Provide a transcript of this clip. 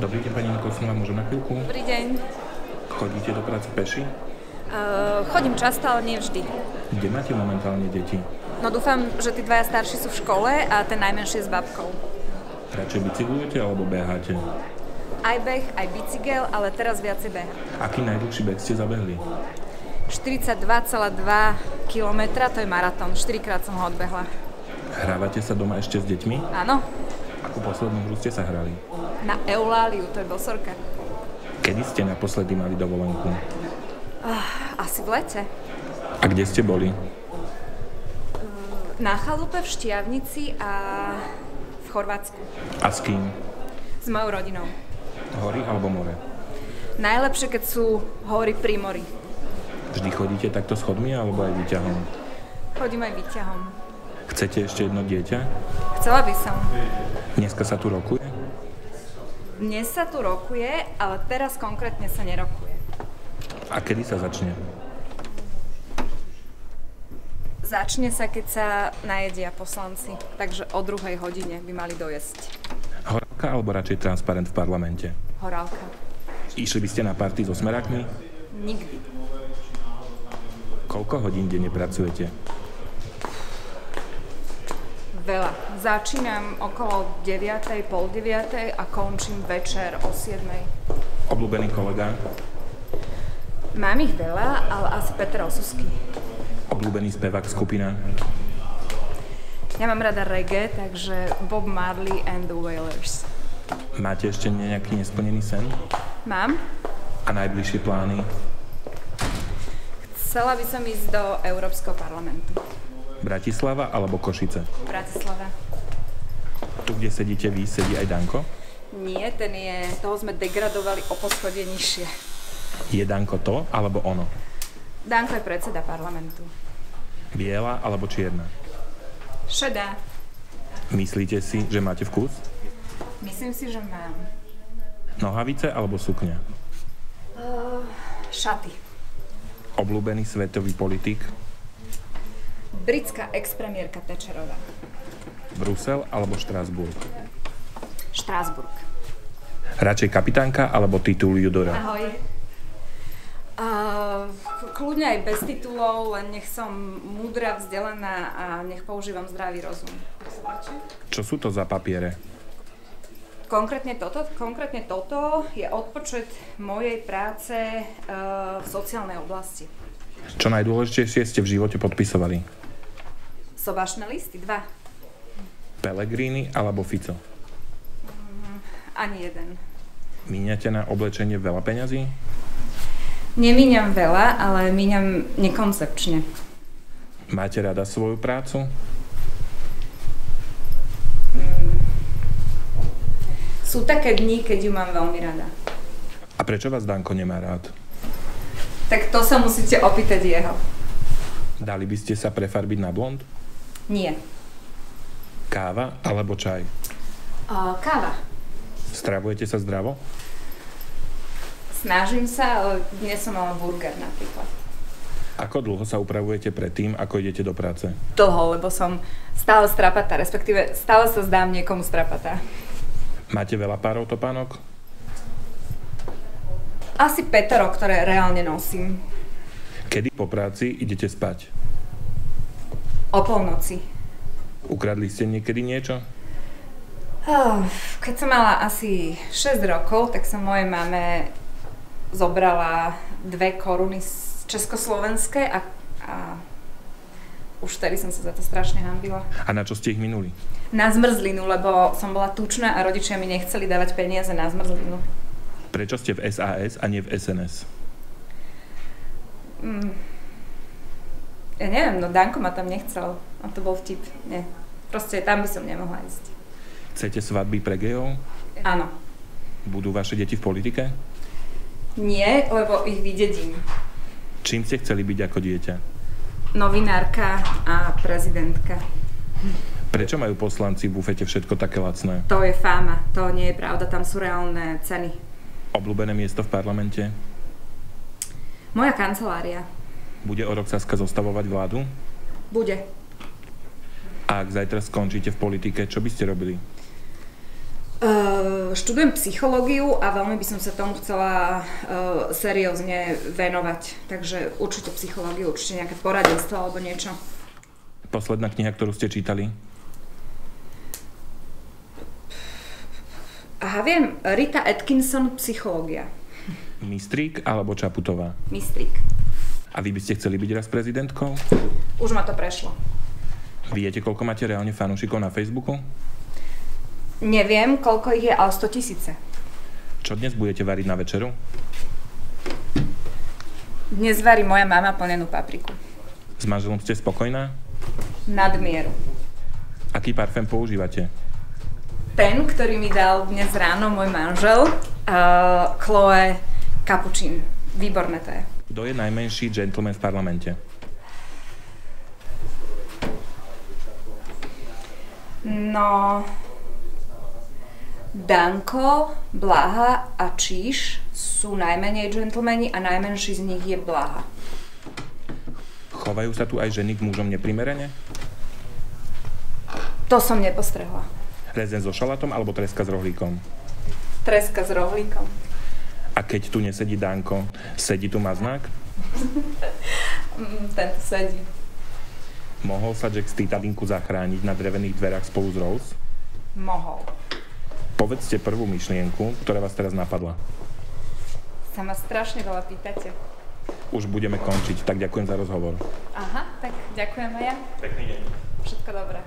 Dobrý deň, pani Nikolsonová, môžem na chvíľku? Dobrý deň. Chodíte do práce peši? Chodím často, ale nie vždy. Kde máte momentálne deti? No dúfam, že tí dvaja starší sú v škole a ten najmenší je s babkou. Radšej bicyklujete alebo beháte? Aj beh, aj bicykel, ale teraz viacej beha. Aký najdlhší beh ste zabehli? 42,2 km, to je maratón. 4-krát som ho odbehla. Hrávate sa doma ešte s deťmi? Áno, Akú poslednú hru ste sa hrali? na Euláliu, to je bosorka. Kedy ste naposledy mali dovolenku? Asi v lete. A kde ste boli? Na chalupe v Štiavnici a v Chorvátsku. A s kým? S mojou rodinou. Hory alebo more? Najlepšie, keď sú hory pri mori. Vždy chodíte takto schodmi alebo aj výťahom? Chodím aj výťahom. Chcete ešte jedno dieťa? Chcela by som. Dneska sa tu rokuje? Dnes sa tu rokuje, ale teraz konkrétne sa nerokuje. A kedy sa začne? Začne sa, keď sa najedia poslanci, takže o 2:00 hodine by mali dojesť. Horálka alebo radšej transparent v parlamente? Horálka. Išli by ste na party so smerákmi? Nikdy. Koľko hodín denne pracujete? Veľa. Začínam okolo 9:00, pol 9:00 a končím večer o 7:00. Obľúbený kolega? Mám ich veľa, ale asi Peter Osusky. Obľúbený spevák, skupina? Ja mám rada reggae, takže Bob Marley and the Wailers. Máte ešte nejaký nesplnený sen? Mám? A najbližšie plány? Chcela by som ísť do Európskeho parlamentu. Bratislava alebo Košice? Bratislava. Tu, kde sedíte vy, sedí aj Danko? Nie, toho sme degradovali o poschodie nižšie. Je Danko to, alebo ono? Danko je predseda parlamentu. Biela alebo čierna? Šedá. Myslíte si, že máte vkus? Myslím si, že mám. Nohavice alebo sukňa? Šaty. Obľúbený svetový politik? Britská expremiérka Thatcherová. Brusel alebo Štrasburg? Štrásburg. Radšej kapitánka alebo titul Judora? Ahoj. Kľudne aj bez titulov, len nech som múdra, vzdelaná a nech používam zdravý rozum. Čo sú to za papiere? Konkrétne toto je odpočet mojej práce v sociálnej oblasti. Čo najdôležitejšie ste v živote podpisovali? Sobašné listy, 2. Pellegrini alebo Fico? Ani jeden. Míňate na oblečenie veľa peňazí? Nemíňam veľa, ale míňam nekoncepčne. Máte rada svoju prácu? Sú také dni, keď ju mám veľmi rada. A prečo vás Danko nemá rád? Tak to sa musíte opýtať jeho. Dali by ste sa prefarbiť na blond? Nie. Káva alebo čaj? Káva. Stravujete sa zdravo? Snažím sa, ale dnes som mala burger napríklad. Ako dlho sa upravujete pred tým, ako idete do práce? Dlho, lebo som stále strapatá, respektíve stále sa zdám niekomu strapatá. Máte veľa párov topánok? Asi 5, ktoré reálne nosím. Kedy po práci idete spať? O polnoci. Ukradli ste niekedy niečo? Keď som mala asi 6 rokov, tak som mojej mame zobrala 2 koruny československé a už vtedy som sa za to strašne hanbila. A na čo ste ich minuli? Na zmrzlinu, lebo som bola tučná a rodičia mi nechceli dávať peniaze na zmrzlinu. Prečo ste v SAS a nie v SNS? Ja neviem, no Danko ma tam nechcel. A to bol vtip. Nie. Proste tam by som nemohla ísť. Chcete svadby pre gejov? Áno. Budú vaše deti v politike? Nie, lebo ich vydedím. Čím ste chceli byť ako dieťa? Novinárka a prezidentka. Prečo majú poslanci v bufete všetko také lacné? To je fáma, to nie je pravda, tam sú reálne ceny. Obľúbené miesto v parlamente? Moja kancelária. Bude o rok Saska zostavovať vládu? Bude. A ak zajtra skončíte v politike, čo by ste robili? Študujem psychológiu a veľmi by som sa tomu chcela seriózne venovať. Takže určite psychológiu, určite nejaké poradenstvo alebo niečo. Posledná kniha, ktorú ste čítali? Aha, viem. Rita Atkinson, Psychológia. Mistrík alebo Čaputová? Mistrík. A vy by ste chceli byť raz prezidentkou? Už ma to prešlo. Viete, koľko máte reálne fanúšikov na Facebooku? Neviem, koľko ich je, ale 100 000. Čo dnes budete variť na večeru? Dnes varí moja mama plnenú papriku. S manželom ste spokojná? Nadmieru. Aký parfém používate? Ten, ktorý mi dal dnes ráno môj manžel, Chloe Capuchin. Výborné to je. Kto je najmenší gentleman v parlamente? No... Danko, Blaha a Číš sú najmenej džentlmeni a najmenší z nich je Blaha. Chovajú sa tu aj ženy k mužom neprimerene? To som nepostrehla. Rezen so šalátom alebo treska s rohlíkom? Treska s rohlíkom. A keď tu nesedí Danko, sedí tu Maznák? Tento sedí. Mohol sa Jack z Titanicku zachrániť na drevených dverách spolu s Rose? Mohol. Povedzte prvú myšlienku, ktorá vás teraz napadla. Sa ma strašne veľa pýtate. Už budeme končiť, tak ďakujem za rozhovor. Aha, tak ďakujem aj ja. Pekný deň. Všetko dobré.